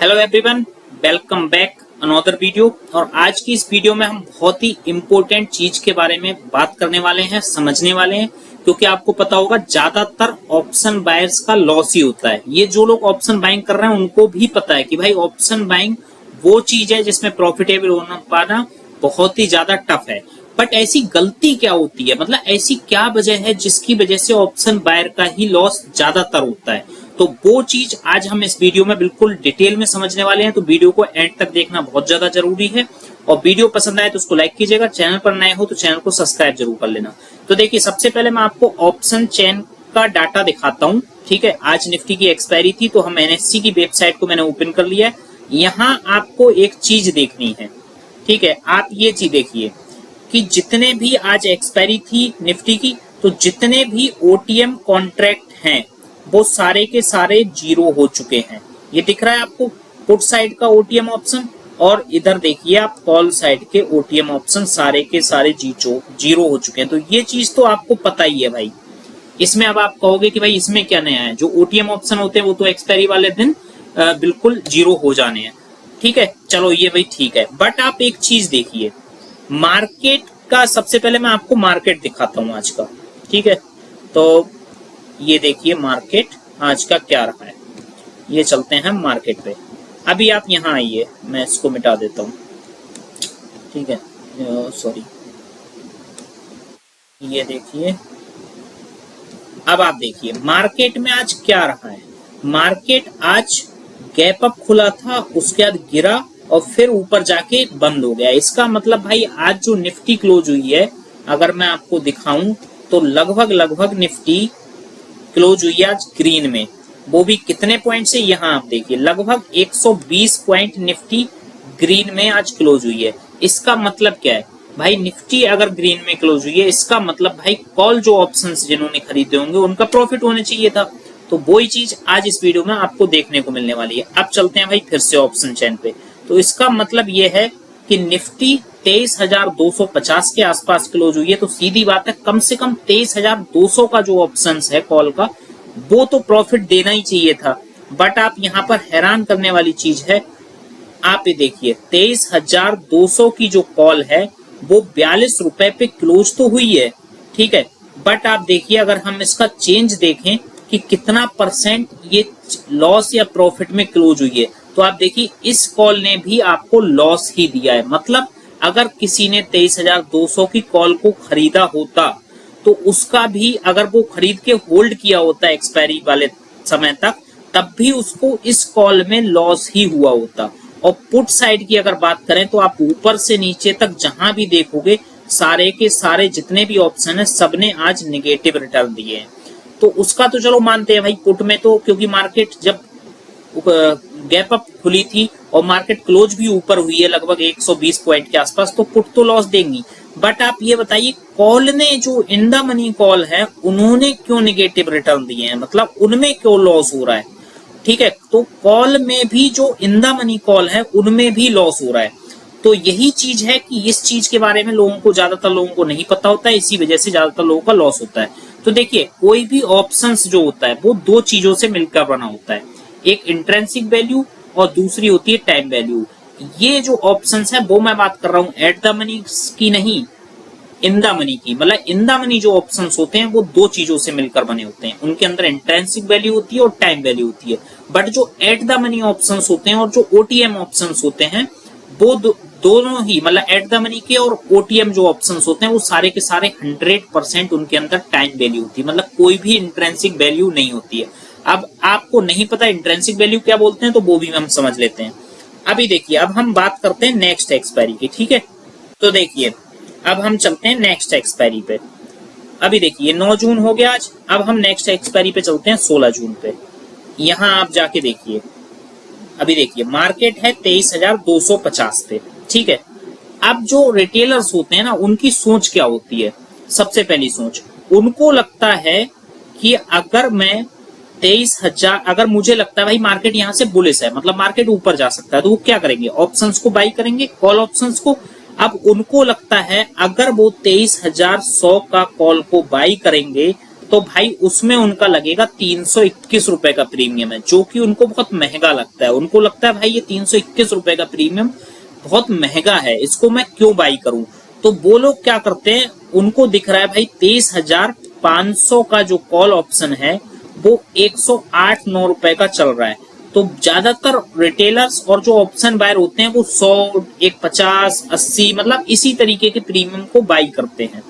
Hello everyone, welcome back another video. और आज की इस वीडियो में हम बहुत ही इम्पोर्टेंट चीज के बारे में बात करने वाले हैं, समझने वाले हैं। क्योंकि आपको पता होगा ज्यादातर ऑप्शन बायर्स का लॉस ही होता है। ये जो लोग ऑप्शन बाइंग कर रहे हैं उनको भी पता है कि भाई ऑप्शन बाइंग वो चीज है जिसमें प्रॉफिटेबल होना पाना बहुत ही ज्यादा टफ है। बट ऐसी गलती क्या होती है, मतलब ऐसी क्या वजह है जिसकी वजह से ऑप्शन बायर का ही लॉस ज्यादातर होता है। तो वो चीज आज हम इस वीडियो में बिल्कुल डिटेल में समझने वाले हैं। तो वीडियो को एंड तक देखना बहुत ज्यादा जरूरी है। और वीडियो पसंद आए तो उसको लाइक कीजिएगा, चैनल पर नए हो तो चैनल को सब्सक्राइब जरूर कर लेना। तो देखिए, सबसे पहले मैं आपको ऑप्शन चेन का डाटा दिखाता हूँ। ठीक है, आज निफ्टी की एक्सपायरी थी तो हम एनएससी की वेबसाइट को मैंने ओपन कर लिया है। यहाँ आपको एक चीज देखनी है। ठीक है, आप ये चीज देखिए कि जितने भी आज एक्सपायरी थी निफ्टी की, तो जितने भी ओटीएम कॉन्ट्रैक्ट हैं वो सारे के सारे जीरो हो चुके हैं। ये दिख रहा है आपको पुट साइड का ओटीएम ऑप्शन, और इधर देखिए आप कॉल साइड के ओटीएम ऑप्शन सारे के सारे जीरो हो चुके हैं। तो ये चीज तो आपको पता ही है भाई। इसमें अब आप कहोगे कि भाई इसमें क्या नया है, जो ओटीएम ऑप्शन होते हैं वो तो एक्सपायरी वाले दिन बिल्कुल जीरो हो जाने हैं। ठीक है, चलो ये भाई ठीक है। बट आप एक चीज देखिए, मार्केट का सबसे पहले मैं आपको मार्केट दिखाता हूं आज का। ठीक है, तो ये देखिए मार्केट आज का क्या रहा है। ये चलते हैं मार्केट पे। अभी आप यहाँ आइए, मैं इसको मिटा देता हूँ। ठीक है, सॉरी, ये देखिए। अब आप देखिए मार्केट में आज क्या रहा है। मार्केट आज गैप अप खुला था, उसके बाद गिरा और फिर ऊपर जाके बंद हो गया। इसका मतलब भाई आज जो निफ्टी क्लोज हुई है, अगर मैं आपको दिखाऊं तो लगभग निफ्टी क्लोज हुई आज ग्रीन में। वो भी कितने पॉइंट से, यहाँ आप देखिए लगभग 120 पॉइंट निफ्टी ग्रीन में आज क्लोज हुई है। इसका मतलब क्या है भाई, निफ्टी अगर ग्रीन में क्लोज हुई है इसका मतलब भाई कॉल जो ऑप्शंस जिन्होंने खरीदे होंगे उनका प्रॉफिट होने चाहिए था। तो वही चीज आज इस वीडियो में आपको देखने को मिलने वाली है। अब चलते हैं भाई फिर से ऑप्शन चेन पे। तो इसका मतलब ये है कि निफ्टी 23,250 के आसपास क्लोज हुई है। तो सीधी बात है, कम से कम 23,200 का जो ऑप्शंस है कॉल का, वो तो प्रॉफिट देना ही चाहिए था। बट आप यहाँ पर हैरान करने वाली चीज है, आप ये देखिए 23,200 की जो कॉल है वो 42 रुपए पे क्लोज तो हुई है। ठीक है, बट आप देखिए अगर हम इसका चेंज देखें कि कितना परसेंट ये लॉस या प्रॉफिट में क्लोज हुई है, तो आप देखिए इस कॉल ने भी आपको लॉस ही दिया है। मतलब अगर किसी ने 23,200 की कॉल को खरीदा होता तो उसका भी, अगर वो खरीद के होल्ड किया होता एक्सपायरी वाले समय तक, तब भी उसको इस कॉल में लॉस ही हुआ होता। और पुट साइड की अगर बात करें तो आप ऊपर से नीचे तक जहां भी देखोगे सारे के सारे जितने भी ऑप्शन है सबने आज निगेटिव रिटर्न दिए हैं। तो उसका तो चलो मानते हैं भाई, पुट में तो क्योंकि मार्केट जब गैप अप खुली थी और मार्केट क्लोज भी ऊपर हुई है लगभग 120 पॉइंट के आसपास, तो पुट तो लॉस देंगी। बट आप ये बताइए कॉल ने, जो इन द मनी कॉल है, उन्होंने क्यों नेगेटिव रिटर्न दिए हैं, मतलब उनमें क्यों लॉस हो रहा है। ठीक है, तो कॉल में भी जो इन द मनी कॉल है उनमें भी लॉस हो रहा है। तो यही चीज है कि इस चीज के बारे में लोगों को, ज्यादातर लोगों को नहीं पता होता है, इसी वजह से ज्यादातर लोगों का लॉस होता है। तो देखिए कोई भी ऑप्शंस जो होता है वो दो चीजों से मिलकर बना होता है, एक इंट्रिंसिक वैल्यू और दूसरी होती है टाइम वैल्यू। ये जो ऑप्शंस है वो मैं बात कर रहा हूँ एट द मनी की नहीं, इन द मनी की। मतलब इन द मनी जो ऑप्शंस होते हैं वो दो चीजों से मिलकर बने होते हैं, उनके अंदर इंट्रिंसिक वैल्यू होती है और टाइम वैल्यू होती है। बट जो एट द मनी ऑप्शंस होते हैं और जो ओटीएम ऑप्शंस होते हैं वो दोनों ही, मतलब एट द मनी के और ओटीएम जो ऑप्शंस होते हैं वो सारे के सारे 100% उनके अंदर टाइम वैल्यू होती है, मतलब कोई भी इंट्रिंसिक वैल्यू नहीं होती है। अब आपको नहीं पता इंट्रिंसिक वैल्यू क्या बोलते हैं तो वो भी हम समझ लेते हैं। अभी देखिए, अब हम बात करते हैं नेक्स्ट एक्सपायरी की। ठीक है, तो देखिए अब हम चलते हैं नेक्स्ट एक्सपायरी पे। अभी देखिए 9 जून हो गया आज, अब हम नेक्स्ट एक्सपायरी पे चलते हैं 16 जून पे। यहां आप जाके देखिए, अभी देखिए मार्केट है 23,250 पे। ठीक है, अब जो रिटेलर्स होते हैं ना, उनकी सोच क्या होती है। सबसे पहली सोच, उनको लगता है कि अगर मैं 23,000, अगर मुझे लगता है भाई मार्केट यहाँ से बुलिश है, मतलब मार्केट ऊपर जा सकता है, तो वो क्या करेंगे, ऑप्शंस को बाई करेंगे, कॉल ऑप्शंस को। अब उनको लगता है अगर वो 23,100 का कॉल को बाई करेंगे तो भाई उसमें उनका लगेगा 321 रुपए का प्रीमियम है, जो कि उनको बहुत महंगा लगता है। उनको लगता है भाई ये 321 रुपए का प्रीमियम बहुत महंगा है, इसको मैं क्यों बाई करूं। तो वो लोग क्या करते हैं, उनको दिख रहा है भाई 23,500 का जो कॉल ऑप्शन है वो 108-9 रुपए का चल रहा है। तो ज्यादातर रिटेलर्स और जो ऑप्शन बायर होते हैं वो 100, 150, 80 मतलब इसी तरीके के प्रीमियम को बाई करते हैं।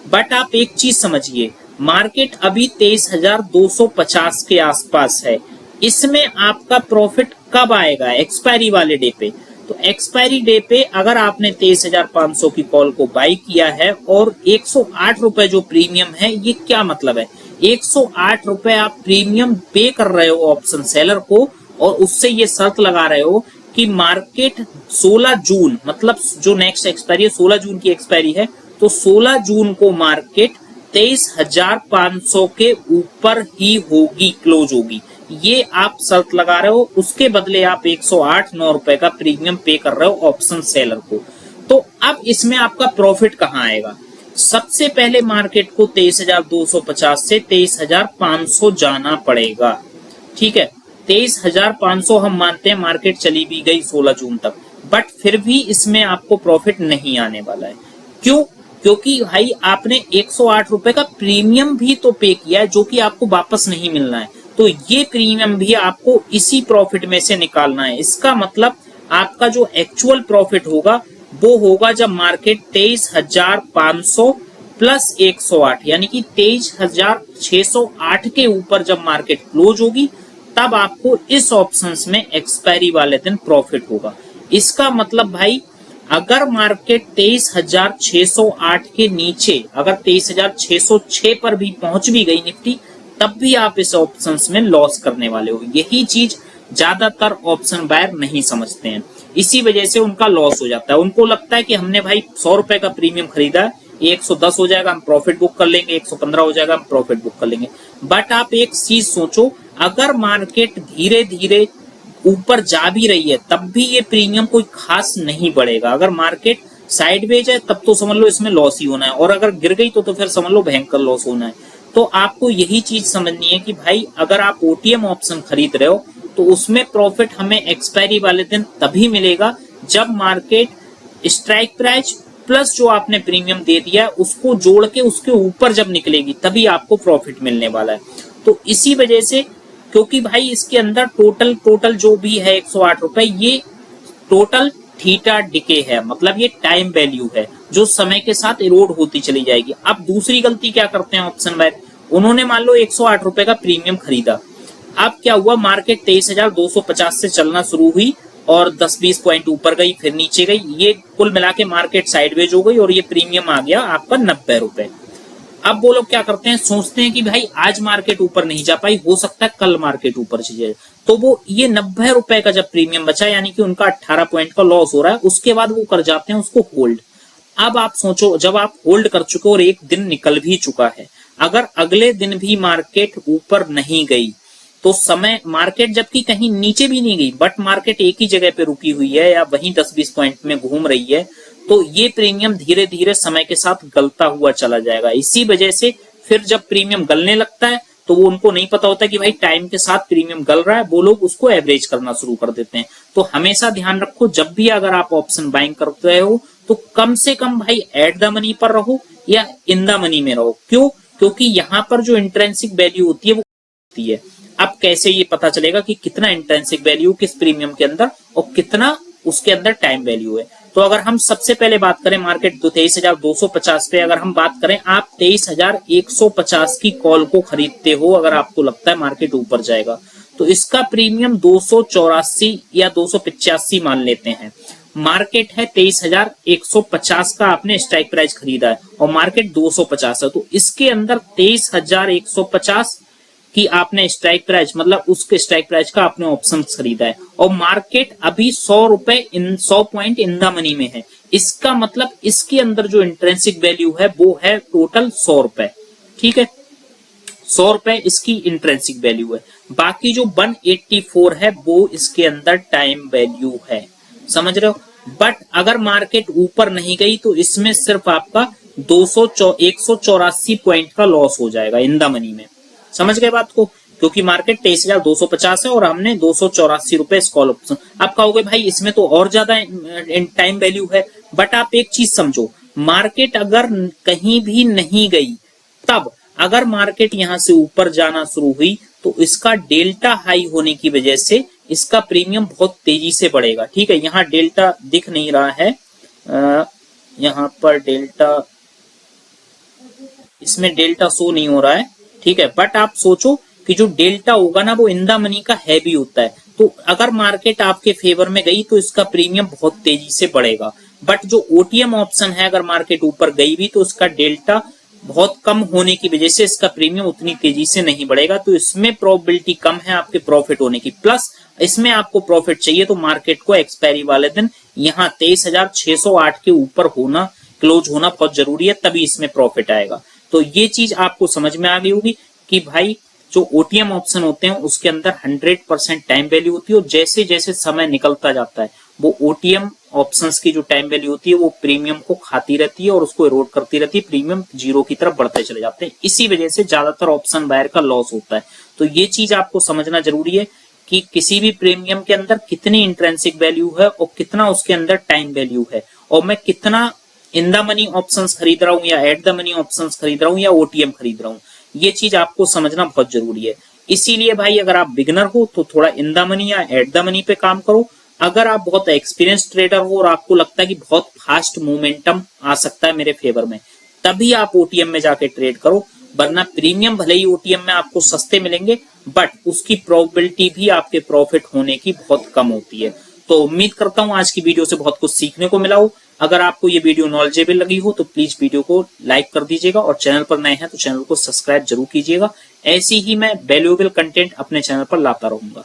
बट आप एक चीज समझिए, मार्केट अभी 23,250 के आसपास है। इसमें आपका प्रॉफिट कब आएगा, एक्सपायरी वाले डे पे। तो एक्सपायरी डे पे अगर आपने 23,500 की कॉल को बाई किया है और 108 रुपए जो प्रीमियम है, ये क्या मतलब है, 108 रुपए आप प्रीमियम पे कर रहे हो ऑप्शन सेलर को, और उससे ये शर्त लगा रहे हो कि मार्केट 16 जून मतलब जो नेक्स्ट एक्सपायरी है 16 जून की एक्सपायरी है, तो 16 जून को मार्केट 23,500 के ऊपर ही होगी, क्लोज होगी। ये आप शर्त लगा रहे हो, उसके बदले आप 108-9 रुपए का प्रीमियम पे कर रहे हो ऑप्शन सेलर को। तो अब इसमें आपका प्रॉफिट कहाँ आएगा। सबसे पहले मार्केट को 23,250 से 23,500 जाना पड़ेगा, ठीक है। 23,500 हम मानते हैं मार्केट चली भी गई 16 जून तक, बट फिर भी इसमें आपको प्रॉफिट नहीं आने वाला है। क्यों, क्योंकि भाई आपने 108 रुपए का प्रीमियम भी तो पे किया है, जो कि आपको वापस नहीं मिलना है। तो ये प्रीमियम भी आपको इसी प्रॉफिट में से निकालना है। इसका मतलब आपका जो एक्चुअल प्रॉफिट होगा वो होगा जब मार्केट 23,500 प्लस 108 यानी कि 23,608 के ऊपर जब मार्केट क्लोज होगी, तब आपको इस ऑप्शंस में एक्सपायरी वाले दिन प्रॉफिट होगा। इसका मतलब भाई अगर मार्केट 23,608 के नीचे, अगर 23,606 पर भी पहुंच भी गई निफ्टी, तब भी आप इस ऑप्शंस में लॉस करने वाले हो। यही चीज ज्यादातर ऑप्शन बायर नहीं समझते हैं, इसी वजह से उनका लॉस हो जाता है। उनको लगता है कि हमने भाई 100 रुपए का प्रीमियम खरीदा है, 110 हो जाएगा हम प्रॉफिट बुक कर लेंगे, 115 हो जाएगा हम प्रॉफिट बुक कर लेंगे। बट आप एक चीज सोचो, अगर मार्केट धीरे धीरे ऊपर जा भी रही है तब भी ये प्रीमियम कोई खास नहीं बढ़ेगा। अगर मार्केट साइडवेज है तब तो समझ लो इसमें लॉस ही होना है, और अगर गिर गई तो फिर समझ लो भयंकर लॉस होना है। तो आपको यही चीज समझनी है कि भाई अगर आप ओटीएम ऑप्शन खरीद रहे हो तो उसमें प्रॉफिट हमें एक्सपायरी वाले दिन तभी मिलेगा जब मार्केट स्ट्राइक प्राइस प्लस जो आपने प्रीमियम दे दिया है उसको जोड़ के उसके ऊपर जब निकलेगी, तभी आपको प्रॉफिट मिलने वाला है। तो इसी वजह से, क्योंकि भाई इसके अंदर टोटल जो भी है 108 रुपए, ये टोटल थीटा डिके है, मतलब ये टाइम वैल्यू है जो समय के साथ इरोड होती चली जाएगी। अब दूसरी गलती क्या करते हैं ऑप्शन बायर, उन्होंने मान लो 108 रुपए का प्रीमियम खरीदा। अब क्या हुआ, मार्केट 23,250 से चलना शुरू हुई और 10-20 पॉइंट ऊपर गई, फिर नीचे गई, ये कुल मिला के मार्केट साइडवेज हो गई और ये प्रीमियम आ गया आपका 90 रुपए। अब वो लोग क्या करते हैं, सोचते हैं कि भाई आज मार्केट ऊपर नहीं जा पाई, हो सकता है कल मार्केट ऊपर जाए, तो वो ये 90 रुपए का जब प्रीमियम बचा, यानी कि उनका 18 पॉइंट का लॉस हो रहा है, उसके बाद वो कर जाते हैं उसको होल्ड। अब आप सोचो, जब आप होल्ड कर चुके और एक दिन निकल भी चुका है, अगर अगले दिन भी मार्केट ऊपर नहीं गई तो समय, मार्केट जबकि कहीं नीचे भी नहीं गई बट मार्केट एक ही जगह पे रुकी हुई है या वहीं 10-20 पॉइंट में घूम रही है, तो ये प्रीमियम धीरे धीरे समय के साथ गलता हुआ चला जाएगा। इसी वजह से फिर जब प्रीमियम गलने लगता है तो वो उनको नहीं पता होता कि भाई टाइम के साथ प्रीमियम गल रहा है, वो लोग उसको एवरेज करना शुरू कर देते हैं। तो हमेशा ध्यान रखो, जब भी अगर आप ऑप्शन बाइंग कर रहे हो तो कम से कम भाई एट द मनी पर रहो या इन द मनी में रहो। क्यों, क्योंकि यहाँ पर जो इंट्रिंसिक वैल्यू होती है वो होती है। अब कैसे ये पता चलेगा कि कितना इंट्रिंसिक वैल्यू किस प्रीमियम के अंदर और कितना उसके अंदर टाइम वैल्यू है। तो अगर हम सबसे पहले बात करें मार्केट 23,250 पे, अगर हम बात करें, आप 23,150 की कॉल को खरीदते हो, अगर आपको लगता है मार्केट ऊपर जाएगा, तो इसका प्रीमियम 284 या 285 मान लेते हैं। मार्केट है 23,150 का, आपने स्ट्राइक प्राइस खरीदा है और मार्केट 250 है, तो इसके अंदर 23,150 कि आपने स्ट्राइक प्राइस, मतलब उसके स्ट्राइक प्राइस का आपने ऑप्शन खरीदा है और मार्केट अभी 100 रुपए 100 पॉइंट इन द मनी में है। इसका मतलब इसके अंदर जो इंट्रिंसिक वैल्यू है वो है टोटल 100 रुपए, ठीक है, 100 रुपए इसकी इंट्रिंसिक वैल्यू है। बाकी जो 184 है वो इसके अंदर टाइम वैल्यू है, समझ रहे हो। बट अगर मार्केट ऊपर नहीं गई तो इसमें सिर्फ आपका 184 पॉइंट का लॉस हो जाएगा इन द मनी में। समझ गए बात को? क्योंकि मार्केट 23,250 है और हमने 284 रुपए कॉल ऑप्शन। आप कहोगे भाई इसमें तो और ज्यादा टाइम वैल्यू है, बट आप एक चीज समझो, मार्केट अगर कहीं भी नहीं गई, तब अगर मार्केट यहां से ऊपर जाना शुरू हुई तो इसका डेल्टा हाई होने की वजह से इसका प्रीमियम बहुत तेजी से बढ़ेगा। ठीक है, यहाँ डेल्टा दिख नहीं रहा है, यहाँ पर डेल्टा, इसमें डेल्टा शो नहीं हो रहा है। ठीक है, बट आप सोचो कि जो डेल्टा होगा ना वो इन द मनी का हैवी होता है, तो अगर मार्केट आपके फेवर में गई तो इसका प्रीमियम बहुत तेजी से बढ़ेगा। बट जो ओटीएम ऑप्शन है, अगर मार्केट ऊपर गई भी तो इसका डेल्टा बहुत कम होने की वजह से इसका प्रीमियम उतनी तेजी से नहीं बढ़ेगा, तो इसमें प्रोबेबिलिटी कम है आपके प्रॉफिट होने की। प्लस इसमें आपको प्रॉफिट चाहिए तो मार्केट को एक्सपायरी वाले दिन यहाँ 23,608 के ऊपर होना, क्लोज होना बहुत जरूरी है, तभी इसमें प्रॉफिट आएगा। तो ये चीज आपको समझ में आ गई होगी कि भाई जो ओटीएम ऑप्शन होते हैं उसके अंदर 100% टाइम वैल्यू होती है, और जैसे जैसे समय निकलता जाता है वो ओटीएम ऑप्शंस की जो टाइम वैल्यू होती है वो प्रीमियम को खाती रहती है और उसको इरोड करती रहती है, प्रीमियम जीरो की तरफ बढ़ते चले जाते हैं। इसी वजह से ज्यादातर ऑप्शन बायर का लॉस होता है। तो ये चीज आपको समझना जरूरी है कि किसी भी प्रीमियम के अंदर कितनी इंट्रिंसिक वैल्यू है और कितना उसके अंदर टाइम वैल्यू है, और मैं कितना इन द मनी ऑप्शंस खरीद रहा हूं या एट द मनी ऑप्शंस खरीद रहा हूं या ओटीएम खरीद रहा हूं, ये चीज आपको समझना बहुत जरूरी है। इसीलिए भाई अगर आप बिगिनर हो तो थोड़ा इन द मनी या एट द मनी पे काम करो। अगर आप बहुत एक्सपीरियंस ट्रेडर हो और आपको लगता है कि बहुत फास्ट मोमेंटम आ सकता है मेरे फेवर में, तभी आप ओटीएम में जाके ट्रेड करो, वरना प्रीमियम भले ही ओटीएम में आपको सस्ते मिलेंगे बट उसकी प्रोबेबिलिटी भी आपके प्रॉफिट होने की बहुत कम होती है। तो उम्मीद करता हूं आज की वीडियो से बहुत कुछ सीखने को मिला हो। अगर आपको ये वीडियो नॉलेजेबल लगी हो तो प्लीज वीडियो को लाइक कर दीजिएगा, और चैनल पर नए हैं तो चैनल को सब्सक्राइब जरूर कीजिएगा। ऐसी ही मैं वैल्यूएबल कंटेंट अपने चैनल पर लाता रहूंगा।